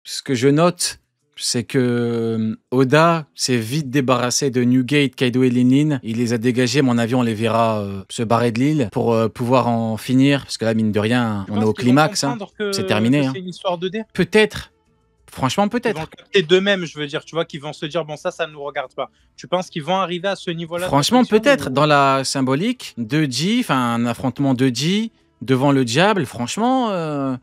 ce que je note, c'est que Oda s'est vite débarrassé de Newgate, Kaido et Lin. Il les a dégagés, à mon avis, on les verra se barrer de l'île pour pouvoir en finir. Parce que là, mine de rien, on est au climax. Hein. C'est terminé. C'est une histoire 2D. Peut-être. Franchement, peut-être. Ils vont capter d'eux-mêmes, je veux dire, tu vois, qu'ils vont se dire, bon, ça ne nous regarde pas. Tu penses qu'ils vont arriver à ce niveau-là? Franchement, peut-être. Dans la symbolique, 2G, enfin, un affrontement 2G devant le diable, franchement...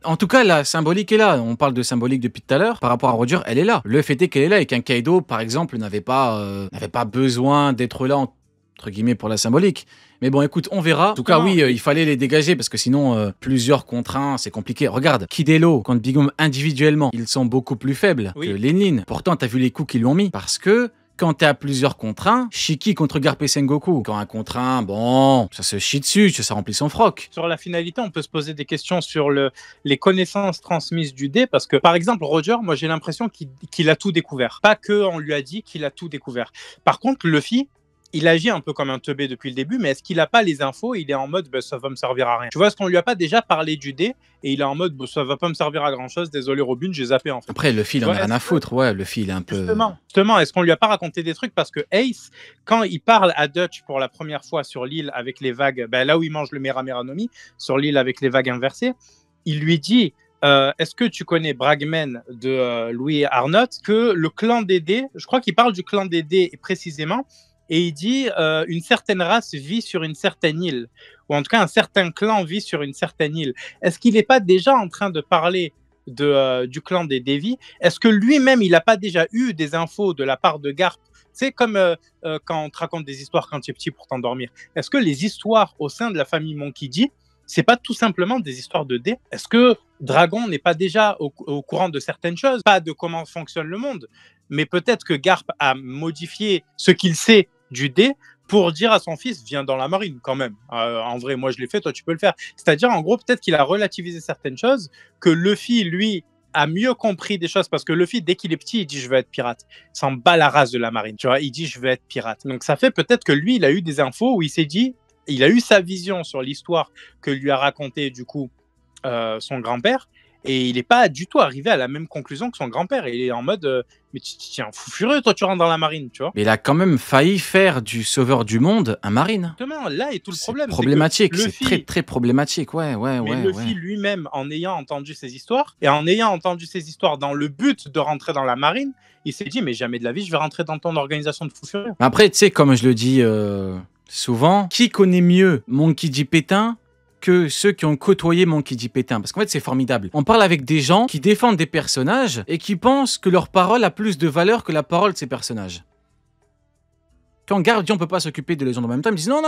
En tout cas, la symbolique est là. On parle de symbolique depuis tout à l'heure. Par rapport à Roger, elle est là. Le fait est qu'elle est là et qu'un Kaido, par exemple, n'avait pas besoin d'être là, entre guillemets, pour la symbolique. Mais bon, écoute, on verra. En tout cas, oui, il fallait les dégager parce que sinon, plusieurs contre un, c'est compliqué. Regarde, Kid et Law contre Big Mom individuellement, ils sont beaucoup plus faibles que Lin. Pourtant, t'as vu les coups qu'ils lui ont mis. Parce que quand t'es à plusieurs contre un, Shiki contre Garp et Sengoku. Quand un contre un, bon, ça se chie dessus, ça remplit son froc. Sur la finalité, on peut se poser des questions sur les connaissances transmises du dé, parce que, par exemple, Roger, moi, j'ai l'impression qu'il a tout découvert. Pas qu'on lui a dit qu'il a tout découvert. Par contre, Luffy, il agit un peu comme un teubé depuis le début, mais est-ce qu'il n'a pas les infos? Il est en mode, bah, ça va me servir à rien. Tu vois, est-ce qu'on lui a pas déjà parlé du dé et il est en mode, bah, ça va pas me servir à grand chose, désolé Robin, j'ai zappé en fait. Après, Luffy, il en a rien à foutre, ouais, Luffy, il est un peu... Justement, est-ce qu'on lui a pas raconté des trucs? Parce que Ace, quand il parle à Dutch pour la première fois sur l'île avec les vagues, bah, là où il mange le Mera Mera no Mi, sur l'île avec les vagues inversées, il lui dit... est-ce que tu connais Bragman de Louis Arnott, que le clan des dés, je crois qu'il parle du clan des dés précisément, et il dit une certaine race vit sur une certaine île, ou en tout cas un certain clan vit sur une certaine île. Est-ce qu'il n'est pas déjà en train de parler du clan des Devi? Est-ce que lui-même, il n'a pas déjà eu des infos de la part de Garp? C'est comme quand on te raconte des histoires quand tu es petit pour t'endormir. Est-ce que les histoires au sein de la famille Monkey D, c'est pas tout simplement des histoires de dés? Est-ce que Dragon n'est pas déjà au courant de certaines choses? Pas de comment fonctionne le monde, mais peut-être que Garp a modifié ce qu'il sait du dé pour dire à son fils, viens dans la marine quand même. En vrai, moi je l'ai fait, toi tu peux le faire. C'est-à-dire, en gros, peut-être qu'il a relativisé certaines choses, que Luffy, lui, a mieux compris des choses, parce que Luffy, dès qu'il est petit, il dit je veux être pirate. Il s'en bat la race de la marine, tu vois, il dit je veux être pirate. Donc ça fait peut-être que lui, il a eu des infos où il s'est dit, il a eu sa vision sur l'histoire que lui a raconté du coup son grand-père, et il n'est pas du tout arrivé à la même conclusion que son grand-père. Il est en mode mais tu es un fou furieux, toi tu rentres dans la marine, tu vois. Mais il a quand même failli faire du sauveur du monde un marine. Exactement, là est tout le problème. Problématique, c'est très très problématique, ouais. Mais Luffy lui-même, en ayant entendu ces histoires, et en ayant entendu ces histoires dans le but de rentrer dans la marine, il s'est dit mais jamais de la vie je vais rentrer dans ton organisation de fou furieux. Après, tu sais, comme je le dis souvent, qui connaît mieux Monkey D. Pétain que ceux qui ont côtoyé Monkey D. Pétain? Parce qu'en fait, c'est formidable. On parle avec des gens qui défendent des personnages et qui pensent que leur parole a plus de valeur que la parole de ces personnages. Quand Garp dit on peut pas s'occuper de légendes en même temps, ils me disent non,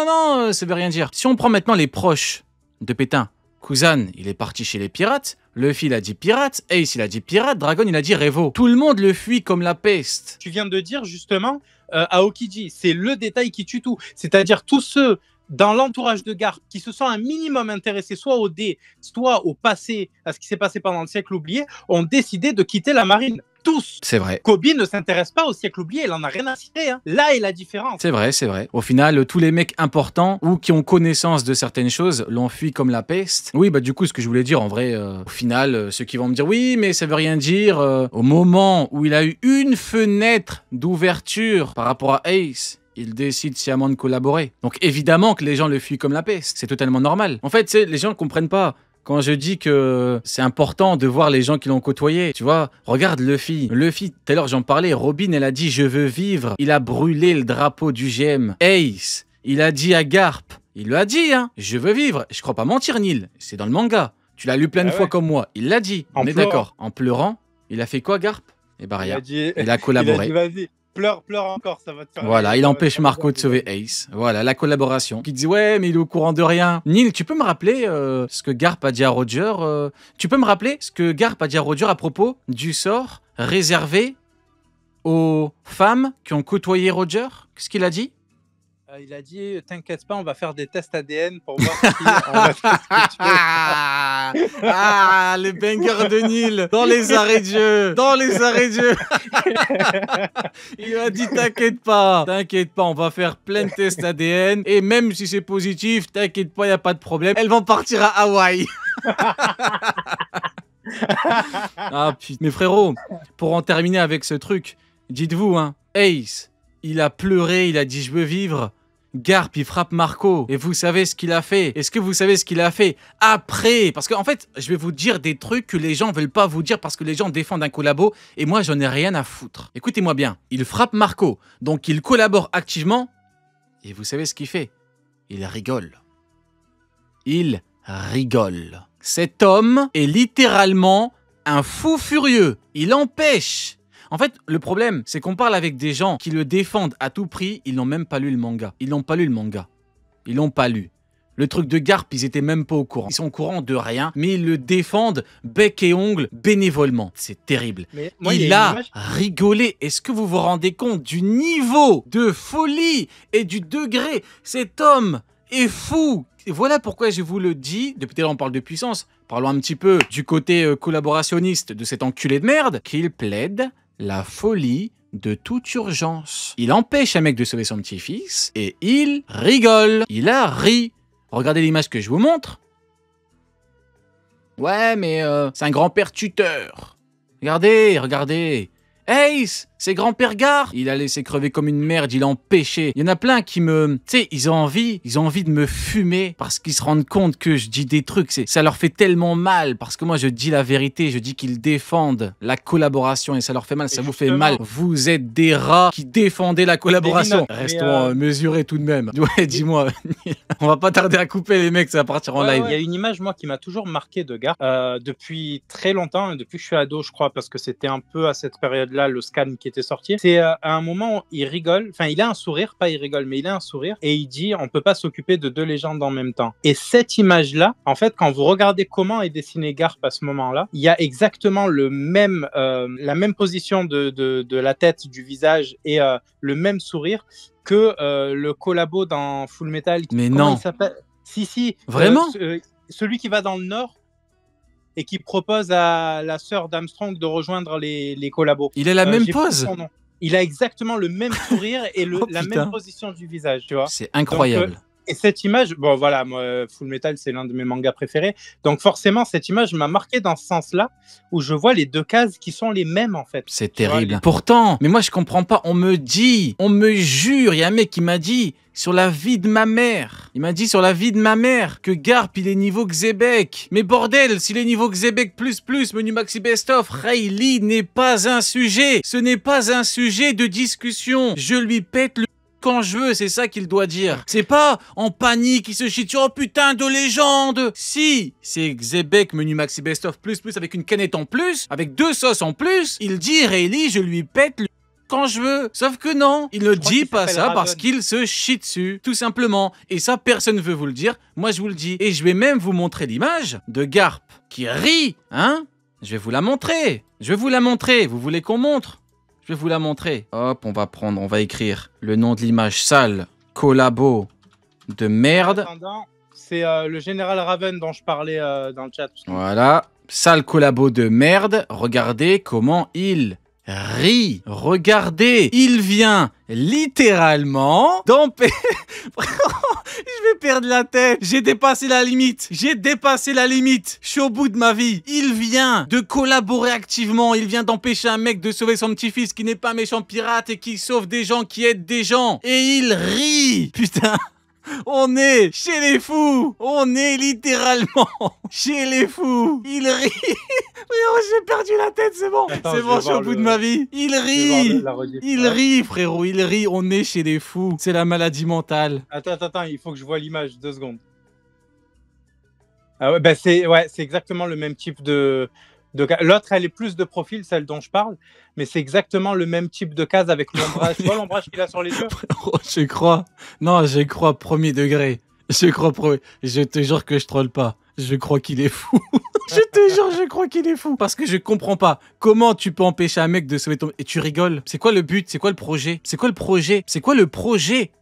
ça veut rien dire. Si on prend maintenant les proches de Pétain, Kuzan, il est parti chez les pirates, Luffy, il a dit pirate, Ace, il a dit pirate, Dragon, il a dit Revo. Tout le monde le fuit comme la peste. Tu viens de dire justement, Aokiji, c'est le détail qui tue tout. C'est-à-dire tous ceux dans l'entourage de Garp qui se sont un minimum intéressés soit au dé, soit au passé, à ce qui s'est passé pendant le siècle oublié, ont décidé de quitter la marine. Tous. C'est vrai. Kobe ne s'intéresse pas au siècle oublié, il en a rien à citer. Hein. Là est la différence. C'est vrai. Au final, tous les mecs importants ou qui ont connaissance de certaines choses l'ont fui comme la peste. Oui, bah du coup, ce que je voulais dire, en vrai, au final, ceux qui vont me dire oui, mais ça veut rien dire. Au moment où il a eu une fenêtre d'ouverture par rapport à Ace, il décide sciemment de collaborer. Donc évidemment que les gens le fuient comme la peste. C'est totalement normal. En fait, les gens ne comprennent pas. Quand je dis que c'est important de voir les gens qui l'ont côtoyé, tu vois, regarde Luffy. Luffy, tout à l'heure j'en parlais, Robin, elle a dit « je veux vivre ». Il a brûlé le drapeau du GM. Ace, il a dit à Garp, il lui a dit « je veux vivre ». Je crois pas mentir, Neil, c'est dans le manga. Tu l'as lu plein de fois comme moi. Il l'a dit, on est d'accord. En pleurant, il a fait quoi, Garp? Eh ben rien, il a collaboré. Il a dit vas-y. Pleure encore, ça va te faire... Voilà, il empêche Marco de sauver Ace. Voilà, la collaboration. Qui dit, ouais, mais il est au courant de rien. Neil, tu peux me rappeler ce que Garp a dit à Roger Tu peux me rappeler ce que Garp a dit à Roger à propos du sort réservé aux femmes qui ont côtoyé Roger? Qu'est-ce qu'il a dit? Il a dit, t'inquiète pas, on va faire des tests ADN pour voir si on va faire ce que tu veux. Ah, les bangers de Neil dans les arrêts de jeu. Dans les arrêts de jeu. Il a dit, t'inquiète pas, on va faire plein de tests ADN. Et même si c'est positif, t'inquiète pas, y a pas de problème. Elles vont partir à Hawaï. Ah putain. Mais frérot, pour en terminer avec ce truc, dites-vous, hein, Ace, il a pleuré, il a dit je veux vivre. Garp, il frappe Marco. Et vous savez ce qu'il a fait? Est-ce que vous savez ce qu'il a fait après? Parce qu'en fait, je vais vous dire des trucs que les gens veulent pas vous dire parce que les gens défendent un collabo et moi, j'en ai rien à foutre. Écoutez-moi bien. Il frappe Marco, donc il collabore activement. Et vous savez ce qu'il fait? Il rigole. Il rigole. Cet homme est littéralement un fou furieux. Il empêche. En fait, le problème, c'est qu'on parle avec des gens qui le défendent à tout prix. Ils n'ont même pas lu le manga. Ils n'ont pas lu le manga. Ils l'ont pas lu. Le truc de Garp, ils étaient même pas au courant. Ils sont au courant de rien, mais ils le défendent bec et ongle bénévolement. C'est terrible. Mais moi, il a rigolé. Est-ce que vous vous rendez compte du niveau de folie et du degré? Cet homme est fou. Et voilà pourquoi je vous le dis. Depuis tout à l'heure, on parle de puissance. Parlons un petit peu du côté collaborationniste de cet enculé de merde qu'il plaide la folie de toute urgence. Il empêche un mec de sauver son petit-fils et il rigole. Il a ri. Regardez l'image que je vous montre. Ouais, mais c'est un grand-père tuteur. Regardez, regardez. Ace, c'est grand-père Garp. Il a laissé crever comme une merde, il a empêché. Il y en a plein qui me... Tu sais, ils ont envie de me fumer parce qu'ils se rendent compte que je dis des trucs. Ça leur fait tellement mal parce que moi, je dis la vérité. Je dis qu'ils défendent la collaboration et ça leur fait mal, ça vous fait mal. Vous êtes des rats qui défendez la collaboration. Restons mesurés tout de même. Ouais, dis-moi. On va pas tarder à couper les mecs, ça va partir en live. Il y a une image, moi, qui m'a toujours marqué de Garp depuis très longtemps, depuis que je suis ado, je crois, parce que c'était un peu à cette période-là le scan qui était sorti. C'est à un moment où il rigole, enfin il a un sourire, pas il rigole, mais il a un sourire et il dit on peut pas s'occuper de deux légendes en même temps. Et cette image-là, en fait, quand vous regardez comment est dessiné Garp à ce moment-là, il y a exactement le même, la même position de la tête, du visage et le même sourire que le collabo dans Full Metal. Mais comment non. il s'appelle? Si. Vraiment celui qui va dans le nord et qui propose à la sœur d'Armstrong de rejoindre les collabos. Il a la même pose. Il a exactement le même sourire et la même position du visage, tu vois. C'est incroyable. Donc, et cette image, bon voilà, moi, Full Metal, c'est l'un de mes mangas préférés. Donc forcément, cette image m'a marqué dans ce sens-là, où je vois les deux cases qui sont les mêmes, en fait. C'est terrible. Pourtant, mais moi, je comprends pas. On me jure, il y a un mec qui m'a dit, sur la vie de ma mère. Il m'a dit sur la vie de ma mère que Garp, il est niveau Xebec. Mais bordel, s'il est niveau Xebec++, menu maxi best-of, Rayleigh n'est pas un sujet. Ce n'est pas un sujet de discussion. Je lui pète le quand je veux, c'est ça qu'il doit dire. C'est pas en panique, il se chie sur oh putain de légende. Si, c'est Xebec menu maxi best-of plus avec une canette en plus, avec 2 sauces en plus, il dit Rayleigh, je lui pète le quand je veux. Sauf que non, il ne dit pas ça parce qu'il se chie dessus, tout simplement. Et ça, personne ne veut vous le dire. Moi, je vous le dis. Et je vais même vous montrer l'image de Garp qui rit, hein. Je vais vous la montrer. Je vais vous la montrer. Vous voulez qu'on montre ? Je vais vous la montrer. Hop, on va écrire le nom de l'image sale, collabo de merde. C'est le général Raven dont je parlais dans le chat. Voilà, sale collabo de merde. Regardez comment il rit. Regardez, il vient littéralement d'empêcher... Je vais perdre la tête. J'ai dépassé la limite. Je suis au bout de ma vie. Il vient de collaborer activement. Il vient d'empêcher un mec de sauver son petit-fils qui n'est pas un méchant pirate et qui sauve des gens, qui aide des gens. Et il rit. Putain. On est chez les fous. On est littéralement chez les fous. Il rit. J'ai perdu la tête, c'est bon. Attends, c'est bon, je suis au bout de ma vie. Il rit. Il rit, frérot, il rit. On est chez les fous. C'est la maladie mentale. Attends, il faut que je vois l'image, 2 secondes. Ah ouais, bah c'est exactement le même type de... L'autre, elle est plus de profil, celle dont je parle, mais c'est exactement le même type de case avec l'ombrage. Tu vois l'ombrage qu'il a sur les yeux? Je crois. Non, je crois premier degré. Je te jure que je troll pas. Je crois qu'il est fou. je crois qu'il est fou. Parce que je comprends pas. Comment tu peux empêcher un mec de sauver ton... Et tu rigoles. C'est quoi le but? C'est quoi le projet?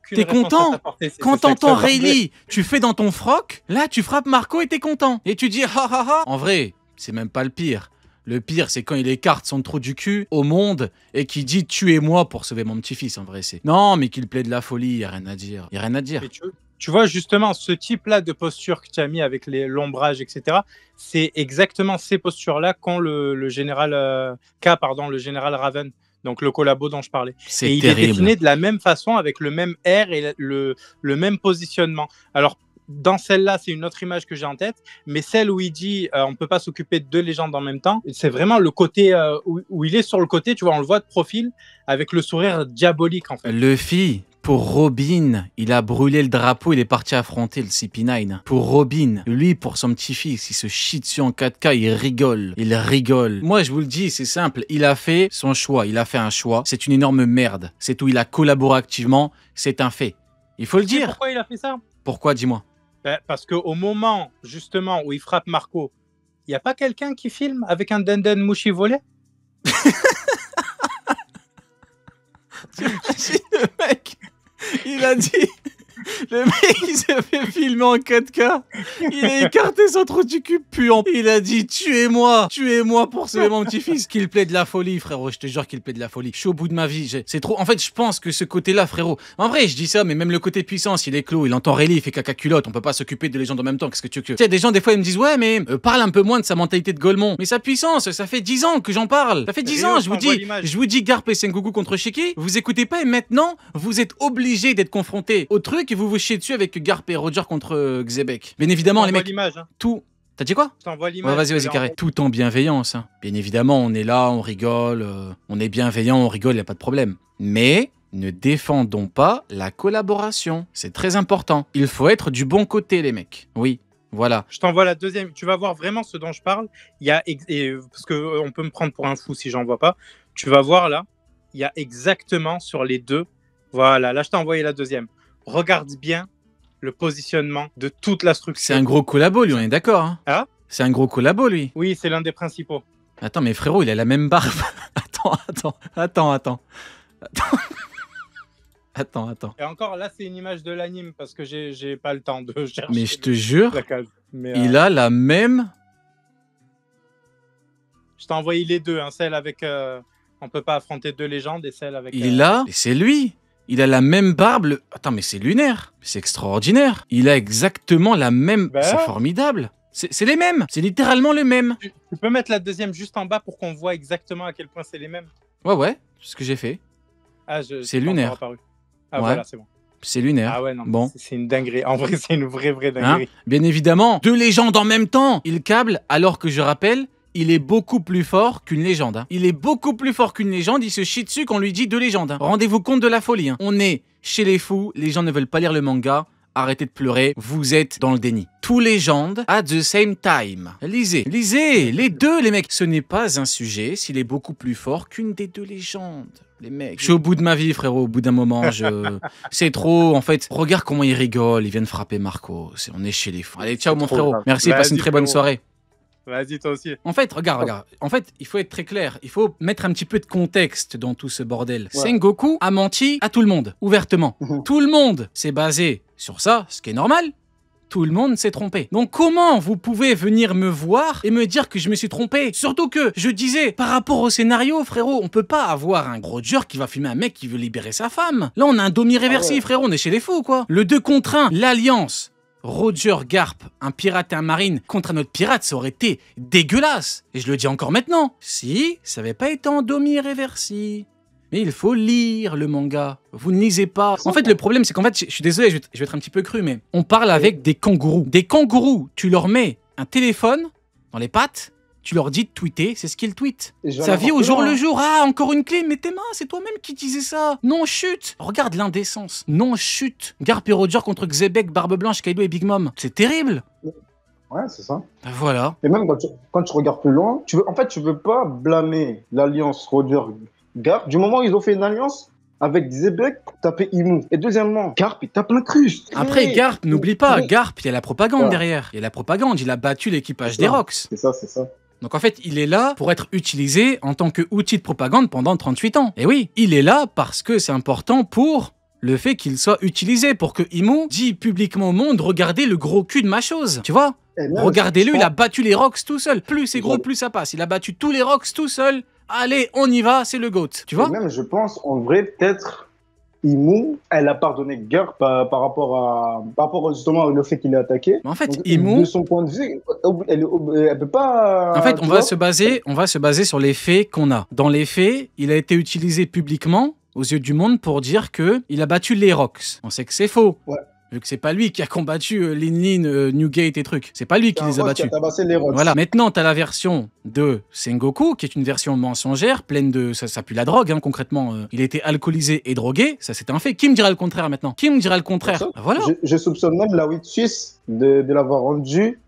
T'es content? Quand t'entends Rayleigh, tu fais dans ton froc, là, tu frappes Marco et t'es content. Et tu dis, ha ha ha. En vrai, c'est même pas le pire. Le pire, c'est quand il écarte son trou du cul au monde et qu'il dit tuez-moi pour sauver mon petit-fils, en vrai, c'est. Non, mais qu'il plaide la folie, y a rien à dire. Tu vois, justement, ce type-là de posture que tu as mis avec l'ombrage, etc., c'est exactement ces postures-là qu'ont le général le général Raven, donc le collabo dont je parlais. C'est Et il terrible. est dessiné de la même façon, avec le même air et le même positionnement. Alors, dans celle-là, c'est une autre image que j'ai en tête, mais celle où il dit on ne peut pas s'occuper de deux légendes en même temps, c'est vraiment le côté où il est sur le côté, tu vois, on le voit de profil, avec le sourire diabolique, en fait. Luffy, pour Robin, il a brûlé le drapeau, il est parti affronter le CP9. Pour Robin, lui, pour son petit-fils, il se chie dessus en 4K, il rigole. Il rigole. Moi, je vous le dis, c'est simple. Il a fait son choix. Il a fait un choix. C'est une énorme merde. C'est où il a collaboré activement. C'est un fait. Il faut le dire. Pourquoi il a fait ça? Pourquoi, dis-moi? Parce qu'au moment, justement, où il frappe Marco, il n'y a pas quelqu'un qui filme avec un Denden Mushi volé? Le mec, il a dit... Le mec, il s'est fait filmer en 4K. Il a écarté son trou du cul puant. Il a dit tuez-moi pour sauver mon petit-fils. Qu'il plaît de la folie, frérot. Je te jure qu'il plaît de la folie. Je suis au bout de ma vie. C'est trop. En fait, je pense que ce côté-là, frérot. En vrai, je dis ça, mais même le côté puissance, il est clos. Il entend Rayleigh, il fait caca culotte. On peut pas s'occuper de légendes en même temps. Qu'est-ce que tu veux que... Tu sais, des gens, des fois, ils me disent ouais, mais parle un peu moins de sa mentalité de Golemon. Mais sa puissance, ça fait 10 ans que j'en parle. Ça fait 10 ans, je vous dis, Garp et Sengoku contre Shiki. Vous écoutez pas et maintenant, vous êtes obligés d'être confrontés au truc et vous chiez dessus avec Garp et Roger contre Xebec. Bien évidemment, les mecs, hein. tout... T'as dit quoi? Je t'envoie l'image. Ouais, vas-y, carré. Tout en bienveillance. Hein. Bien évidemment, on est là, on rigole, on est bienveillant, on rigole, il n'y a pas de problème. Mais ne défendons pas la collaboration. C'est très important. Il faut être du bon côté, les mecs. Oui. Voilà. Je t'envoie la deuxième. Tu vas voir vraiment ce dont je parle. Il y a parce que on peut me prendre pour un fou si j'en vois pas. Tu vas voir là. Il y a exactement sur les deux. Voilà. Là, je t'ai envoyé la deuxième. Regarde bien le positionnement de toute la structure. C'est un gros collabo, lui. On est d'accord. Hein, hein? C'est un gros collabo, lui. Oui, c'est l'un des principaux. Attends, mais frérot, il a la même barbe. Attends. Attends. Et encore, là, c'est une image de l'anime parce que j'ai pas le temps de chercher. Mais je te jure, mais, il a la même... Je t'ai envoyé les deux, hein, celle avec... on peut pas affronter deux légendes et celle avec... Il a... Et c'est lui. Il a la même barbe. Attends, mais c'est lunaire. C'est extraordinaire. Il a exactement la même... C'est formidable. C'est les mêmes. C'est littéralement le même. Tu peux mettre la deuxième juste en bas pour qu'on voit exactement à quel point c'est les mêmes. Ouais. C'est ce que j'ai fait. C'est lunaire. Ah, voilà, c'est bon. C'est lunaire. Ah ouais, non, bon. C'est une dinguerie. En vrai, c'est une vraie dinguerie. Hein? Bien évidemment, deux légendes en même temps. Il câble, alors que je rappelle, il est beaucoup plus fort qu'une légende. Hein. Il est beaucoup plus fort qu'une légende. Il se chie dessus quand on lui dit deux légendes. Hein. Rendez-vous compte de la folie. Hein. On est chez les fous. Les gens ne veulent pas lire le manga. Arrêtez de pleurer, vous êtes dans le déni. Two légendes at the same time. Lisez, les deux, les mecs. Ce n'est pas un sujet s'il est beaucoup plus fort qu'une des deux légendes. Les mecs, je suis au bout de ma vie, frérot. Au bout d'un moment, c'est trop. En fait, regarde comment ils rigolent. Ils viennent frapper Marco. On est chez les fous. Allez, ciao, mon frérot. Merci, passe une très bonne soirée. Vas-y, toi aussi. En fait, regarde. En fait, il faut être très clair. Il faut mettre un petit peu de contexte dans tout ce bordel. Ouais. Sengoku a menti à tout le monde, ouvertement. Tout le monde s'est basé sur ça, ce qui est normal. Tout le monde s'est trompé. Donc comment vous pouvez venir me voir et me dire que je me suis trompé? Surtout que je disais, par rapport au scénario, frérot, on peut pas avoir un gros Roger qui va filmer un mec qui veut libérer sa femme. Là, on a un demi-réversif, frérot, on est chez les fous, quoi. Le 2 contre 1, l'alliance. Roger, Garp, un pirate et un marine contre un autre pirate, ça aurait été dégueulasse. Et je le dis encore maintenant. Si, ça n'avait pas été en demi-réversi. Mais il faut lire le manga. Vous ne lisez pas. En fait, le problème, c'est qu'en fait, je suis désolé, je vais être un petit peu cru, mais on parle avec des kangourous. Des kangourous, tu leur mets un téléphone dans les pattes, tu leur dis de tweeter, c'est ce qu'ils tweetent. Ça vit au jour le jour. Ah, encore une clé, mais tes mains, c'est toi-même qui disais ça. Non, chute. Regarde l'indécence. Non, chute. Garp et Roger contre Xebec, Barbe Blanche, Kaido et Big Mom. C'est terrible. Ouais, c'est ça. Voilà. Et même quand tu regardes plus loin, tu veux pas blâmer l'alliance Roger-Garp. Du moment où ils ont fait une alliance avec Xebec pour taper Imu. Et deuxièmement, Garp, il tape l'incruste. Après, Garp, n'oublie pas, Garp, il y a la propagande derrière. Il y a la propagande, il a battu l'équipage des Rocks. C'est ça. Donc en fait, il est là pour être utilisé en tant qu'outil de propagande pendant 38 ans. Et oui, il est là parce que c'est important pour le fait qu'il soit utilisé, pour que Imu dit publiquement au monde, regardez le gros cul de ma chose, tu vois. Regardez-le, il a battu les Rocks tout seul. Plus c'est gros, plus ça passe. Il a battu tous les Rocks tout seul. Allez, on y va, c'est le GOAT, tu vois. Et même, je pense, en vrai, peut-être, Imu, elle a pardonné Garp par rapport justement au fait qu'il est attaqué. Mais en fait, Donc, Imu, de son point de vue, elle peut pas. en fait, tu vois, on va se baser sur les faits qu'on a. Dans les faits, il a été utilisé publiquement aux yeux du monde pour dire que il a battu les Rocks. On sait que c'est faux. Ouais. Vu que c'est pas lui qui a combattu Lin Lin, Newgate et trucs. C'est pas lui qui les a battus. Qui a tabassé les Rocks. Voilà. Maintenant, t'as la version de Sengoku, qui est une version mensongère, pleine de... Ça pue la drogue, hein, concrètement. Il a été alcoolisé et drogué, ça c'est un fait. Qui me dirait le contraire maintenant? Qui me dirait le contraire? Ça, Voilà. je soupçonne même la 8 suisse de l'avoir rendu.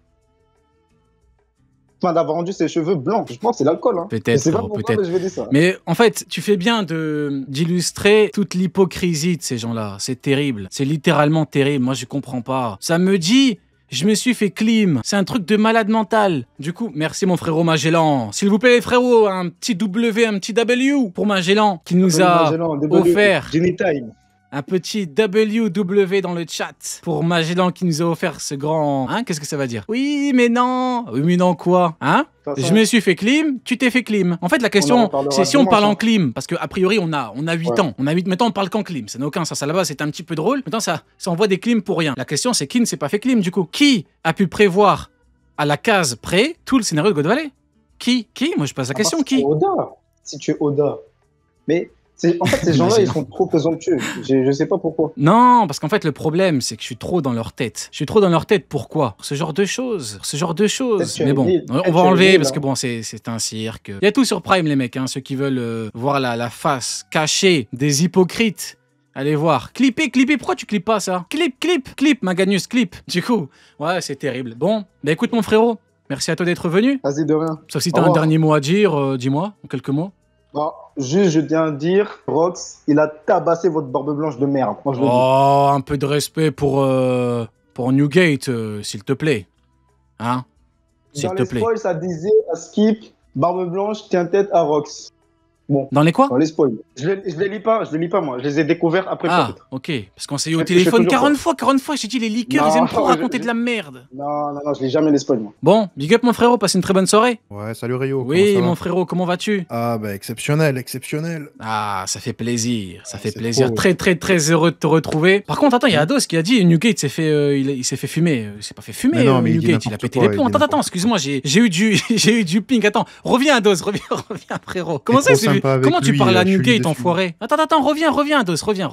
Enfin, d'avoir rendu ses cheveux blancs. Je pense que c'est l'alcool. Hein. Peut-être, Je sais pas frérot, pourquoi, peut-être. mais je vais dire ça. Mais en fait, tu fais bien d'illustrer toute l'hypocrisie de ces gens-là. C'est terrible. C'est littéralement terrible. Moi, je comprends pas. Ça me dit... Je me suis fait clim. C'est un truc de malade mental. Du coup, merci mon frérot Magellan. S'il vous plaît, les frérots, un petit W, un petit W pour Magellan qui nous a offert Jenny Time. un petit WW dans le chat pour Magellan qui nous a offert ce grand... Hein, qu'est-ce que ça va dire? Oui, mais non. Oui, mais non quoi? Hein? Je me suis fait clim, tu t'es fait clim. En fait, la question, c'est si on parle en clim, parce qu'a priori, on a 8 ans. On a 8, maintenant, on parle qu'en clim. Ça n'a aucun sens. À la base, c'était un petit peu drôle. Maintenant, ça envoie des clims pour rien. La question, c'est qui ne s'est pas fait clim, du coup? Qui a pu prévoir à la case près tout le scénario de God Valley? Qui? Moi, je pose la question. Qui? Oda. Si tu es Oda. Mais... En fait, ces gens-là, ils sont trop présomptueux. Je sais pas pourquoi. Non, parce qu'en fait, le problème, c'est que je suis trop dans leur tête. Je suis trop dans leur tête. Pourquoi? Pour ce genre de choses. Mais bon, on va enlever parce que bon, c'est un cirque. Il y a tout sur Prime, les mecs. Hein, ceux qui veulent voir la face cachée des hypocrites. Allez voir. Clipper. Pourquoi tu clips pas ça? Clip, Maganius, clip. Du coup, ouais, c'est terrible. Bon, bah écoute, mon frérot, merci à toi d'être venu. Vas-y, de rien. Sauf si t'as un dernier mot à dire, dis-moi, en quelques mots. Bon, juste, je tiens à dire, Rox, il a tabassé votre barbe blanche de merde. Moi, je le dis. Oh, un peu de respect pour Newgate, s'il te plaît. Hein? S'il Dans te les plaît. spoils, ça disait à Skip, barbe blanche, tient tête à Rox. Bon. Dans les quoi? Dans les spoils. Je les lis pas, moi. Je les ai découverts après. Ah, peut-être. ok. Parce qu'on s'est eu au téléphone 40 fois. J'ai dit les leakers, ils aiment trop raconter de la merde. Non, je lis jamais les spoils, moi. Bon, big up mon frérot, passe une très bonne soirée. Ouais, salut Rio. Oui, mon frérot, comment vas-tu? Ah, bah exceptionnel. Ah, ça fait plaisir. C'est Plaisir. trop. Très heureux de te retrouver. Par contre, attends, il y a Ados qui a dit Newgate s'est fait, il s'est fait fumer. Il s'est pas fait fumer, Mais non, mais il dit Newgate. Il a n'importe pété quoi, les plombs. il dit Attends, excuse-moi, j'ai eu du ping. Attends, reviens Ados, reviens frérot. Comment ça, trop sympa avec comment tu lui, parles à je suis Newgate, déçu. enfoiré? Attends, reviens Ados, reviens.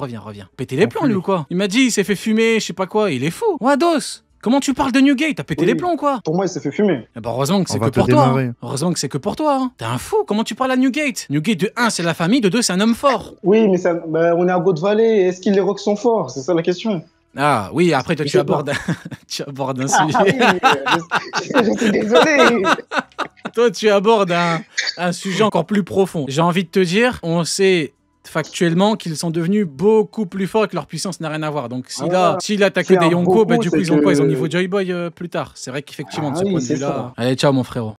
Pété les plombs lui ou quoi? Il m'a dit il s'est fait fumer, je sais pas quoi. Il est fou. Ouais, Ados. Comment tu parles de Newgate? T'as pété les plombs, quoi? Pour moi, il s'est fait fumer. Eh ben, heureusement que c'est On va que te pour toi. démarrer. Hein. Heureusement que c'est que pour toi. Hein. T'es un fou. Comment tu parles à Newgate? Newgate, de 1, c'est la famille. De 2, c'est un homme fort. Oui, mais on est à God Valley. Est-ce que les Rocks sont forts? C'est ça la question. Ah oui, après toi tu abordes un sujet. Ah, oui, je suis désolé. Toi tu abordes un sujet encore plus profond. J'ai envie de te dire, on sait factuellement qu'ils sont devenus beaucoup plus forts et que leur puissance n'a rien à voir. Donc s'il a attaqué des Yonko, bah, du coup ils ont quoi? Ils ont niveau Joy Boy plus tard. C'est vrai qu'effectivement de ce point de vue-là. Allez, ciao mon frérot.